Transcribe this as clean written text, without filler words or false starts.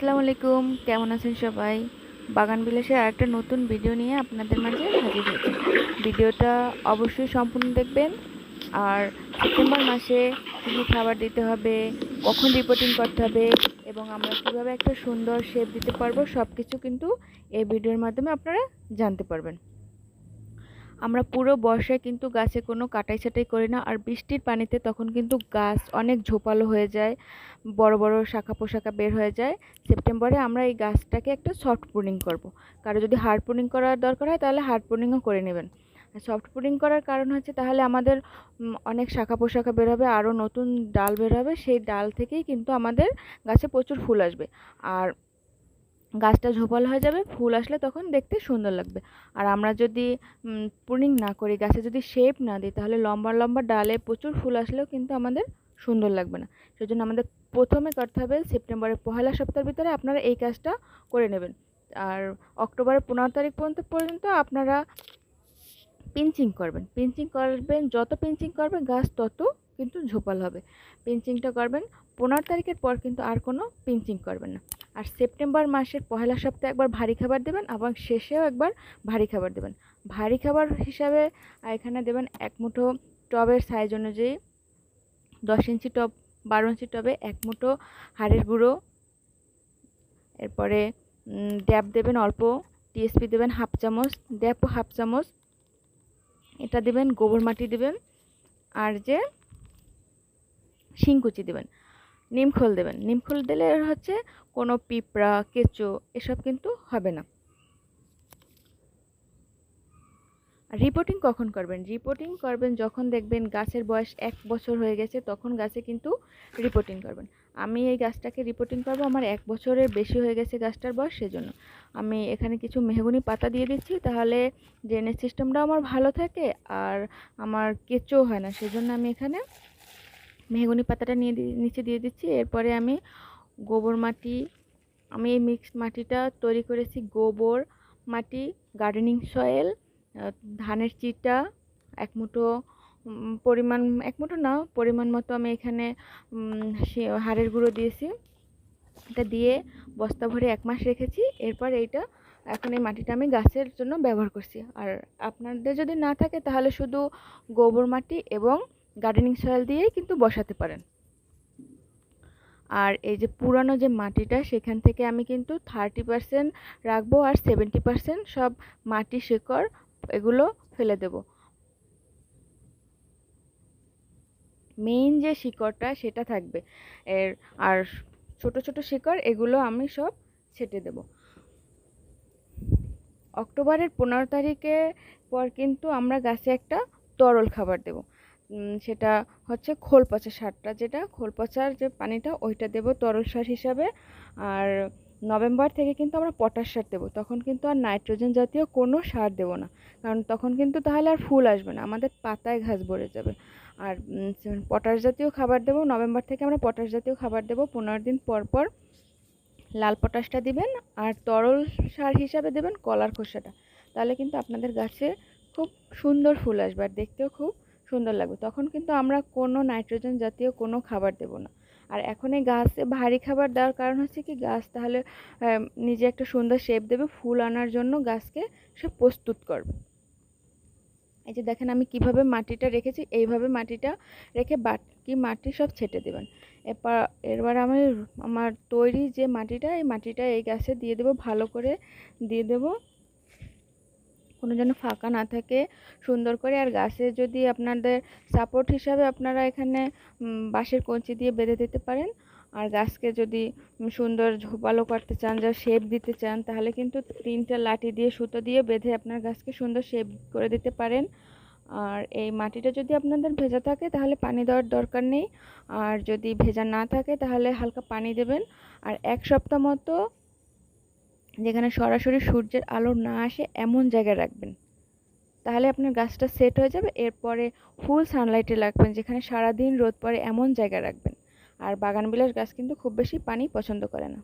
আসসালামু আলাইকুম, কেমন আছেন সবাই? বাগান বিলাসের আরেকটা নতুন ভিডিও নিয়ে আপনাদের মাঝে হাজির হয়েছি। ভিডিওটা অবশ্যই সম্পূর্ণ দেখবেন। আর সেপ্টেম্বর মাসে কী কী খাবার দিতে হবে, কখন রিপোর্টিং করতে হবে এবং আমরা কিভাবে একটা সুন্দর শেপ দিতে পারবো, সব কিছু কিন্তু এই ভিডিওর মাধ্যমে আপনারা জানতে পারবেন। আমরা পুরো বর্ষায় কিন্তু গাছে কোনো কাটাই ছাঁটাই করি না, আর বৃষ্টির পানিতে তখন কিন্তু গাছ অনেক ঝোপালো হয়ে যায়, বড় বড় শাখা পোশাখা বের হয়ে যায়। সেপ্টেম্বরে আমরা এই গাছটাকে একটা সফট প্রুনিং করব। কারো যদি হার্ড প্রুনিং করার দরকার হয় তাহলে হার্ড প্রুনিংও করে নেবেন। সফট প্রুনিং করার কারণ হচ্ছে তাহলে আমাদের অনেক শাখা পোশাখা বের হবে, আরও নতুন ডাল বের হবে, সেই ডাল থেকেই কিন্তু আমাদের গাছে প্রচুর ফুল আসবে। আর গাছটা ঝোপালো হয়ে যাবে, ফুল আসলে তখন দেখতে সুন্দর লাগবে। আর আমরা যদি প্রুনিং না করি, গাছে যদি শেপ না দিই, তাহলে লম্বা লম্বা ডালে প্রচুর ফুল আসলেও কিন্তু আমাদের সুন্দর লাগবে না। সেজন্য আমাদের প্রথমে করতে হবে সেপ্টেম্বরের পহেলা সপ্তাহের ভিতরে আপনারা এই কাজটা করে নেবেন। আর অক্টোবরের 15 তারিখ পর্যন্ত আপনারা পিঞ্চিং করবেন। যত পিঞ্চিং করবেন গাছ তত কিন্তু ঝোপাল হবে। পিঞ্চিংটা করবেন 15 তারিখের পর, কিন্তু আর কোনো পিঞ্চিং করবেন না। আর সেপ্টেম্বর মাসের পহেলা সপ্তাহে একবার ভারী খাবার দেবেন এবং শেষেও একবার ভারী খাবার দেবেন। ভারী খাবার হিসাবে এখানে দেবেন 1 মুঠো, টবের সাইজ অনুযায়ী 10 ইঞ্চি টব, 12 ইঞ্চি টবে 1 মুঠো হাড়ের গুঁড়ো, এরপরে ড্যাব দেবেন অল্প, টিএসপি দেবেন হাফ চামচ, ড্যাবও হাফ চামচ, এটা দেবেন, গোবর মাটি দেবেন, আর যে শিংকুচি দেবেন, নিমখোল দেবেন। নিমখোল দিলে হচ্ছে কোনো পিঁপড়া, কেঁচো এসব কিন্তু হবে না। রিপোর্টিং কখন করবেন? রিপোর্টিং করবেন যখন দেখবেন গাছের বয়স 1 বছর হয়ে গেছে, তখন গাছে কিন্তু রিপোর্টিং করবেন। আমি এই গাছটাকে রিপোর্টিং করব, আমার 1 বছরের বেশি হয়ে গেছে গাছটার বয়স, সেজন্য আমি এখানে কিছু মেহগনি পাতা দিয়ে দিচ্ছি, তাহলে ড্রেনেজ সিস্টেমটাও আমার ভালো থাকে আর আমার কেঁচো হয় না, সেজন্য আমি এখানে মেহগনি পাতাটা নিচে দিয়ে দিচ্ছি। এরপরে আমি গোবর মাটি, আমি এই মিক্সড মাটিটা তৈরি করেছি গোবর মাটি, গার্ডেনিং সয়েল, ধানের চিটা 1 মুঠো, পরিমাণ 1 মুঠো না, পরিমাণ মতো আমি এখানে হাড়ের গুঁড়ো দিয়েছি। এটা দিয়ে বস্তা ভরে 1 মাস রেখেছি। এরপর এইটা এখন এই মাটিটা আমি গাছের জন্য ব্যবহার করছি। আর আপনাদের যদি না থাকে তাহলে শুধু গোবর মাটি এবং গার্ডেনিং সয়েল দিয়েই কিন্তু বসাতে পারেন। আর এই যে পুরানো যে মাটিটা, সেখান থেকে আমি কিন্তু 30% রাখবো আর 70% সব মাটি, শিকড় এগুলো ফেলে দেব। মেইন যে শিকড়টা সেটা থাকবে আর ছোট ছোট শিকড় এগুলো আমি সব ছেটে দেব। অক্টোবরের 15 তারিখের পর কিন্তু আমরা গাছে একটা তরল খাবার দেব। সেটা হচ্ছে খোল পচা সারটা, যেটা খোল পচার যে পানিটা ওইটা দেব তরল সার হিসাবে। আর নভেম্বর থেকে কিন্তু আমরা পটাশ সার দেবো, তখন কিন্তু আর নাইট্রোজেন জাতীয় কোনো সার দেবো না, কারণ তখন কিন্তু তাহলে আর ফুল আসবে না, আমাদের পাতায় ঘাস ভরে যাবে। আর পটাশ জাতীয় খাবার দেবো, নভেম্বর থেকে আমরা পটাশ জাতীয় খাবার দেবো 15 দিন পর পর। লাল পটাশটা দিবেন আর তরল সার হিসাবে দেবেন কলার খোসাটা, তাহলে কিন্তু আপনাদের গাছে খুব সুন্দর ফুল আসবে আর দেখতেও খুব সুন্দর লাগবে। তখন কিন্তু আমরা কোনো নাইট্রোজেন জাতীয় কোনো খাবার দেব না। আর এখন এই গাছে ভারী খাবার দেওয়ার কারণ হচ্ছে কি, গাছ তাহলে নিজে একটা সুন্দর শেপ দেবে, ফুল আনার জন্য গাছকে সে প্রস্তুত করবে। এই যে দেখেন আমি কিভাবে মাটিটা রেখেছি, এইভাবে মাটিটা রেখে বাকি মাটি সব ছেটে দেবেন। এবার আমি আমার তৈরি যে মাটিটা, এই মাটিটা এই গাছে দিয়ে দেবো, ভালো করে দিয়ে দেবো, কোনো যেন ফাঁকা না থাকে, সুন্দর করে। আর গাছে যদি আপনাদের সাপোর্ট হিসাবে আপনারা এখানে বাঁশের কঞ্চি দিয়ে বেঁধে দিতে পারেন। আর গাছকে যদি সুন্দর ঝোপালো করতে চান, যা শেপ দিতে চান, তাহলে কিন্তু 3টা লাঠি দিয়ে সুতো দিয়ে বেঁধে আপনার গাছকে সুন্দর শেপ করে দিতে পারেন। আর এই মাটিটা যদি আপনাদের ভেজা থাকে তাহলে পানি দেওয়ার দরকার নেই, আর যদি ভেজা না থাকে তাহলে হালকা পানি দেবেন। আর 1 সপ্তাহ মতো যেখানে সরাসরি সূর্যের আলো না আসে এমন জায়গায় রাখবেন, তাহলে আপনার গাছটা সেট হয়ে যাবে। এরপরে ফুল সানলাইটে রাখবেন, যেখানে সারাদিন রোদ পড়ে এমন জায়গায় রাখবেন। আর বাগানবিলাস গাছ কিন্তু খুব বেশি পানি পছন্দ করে না।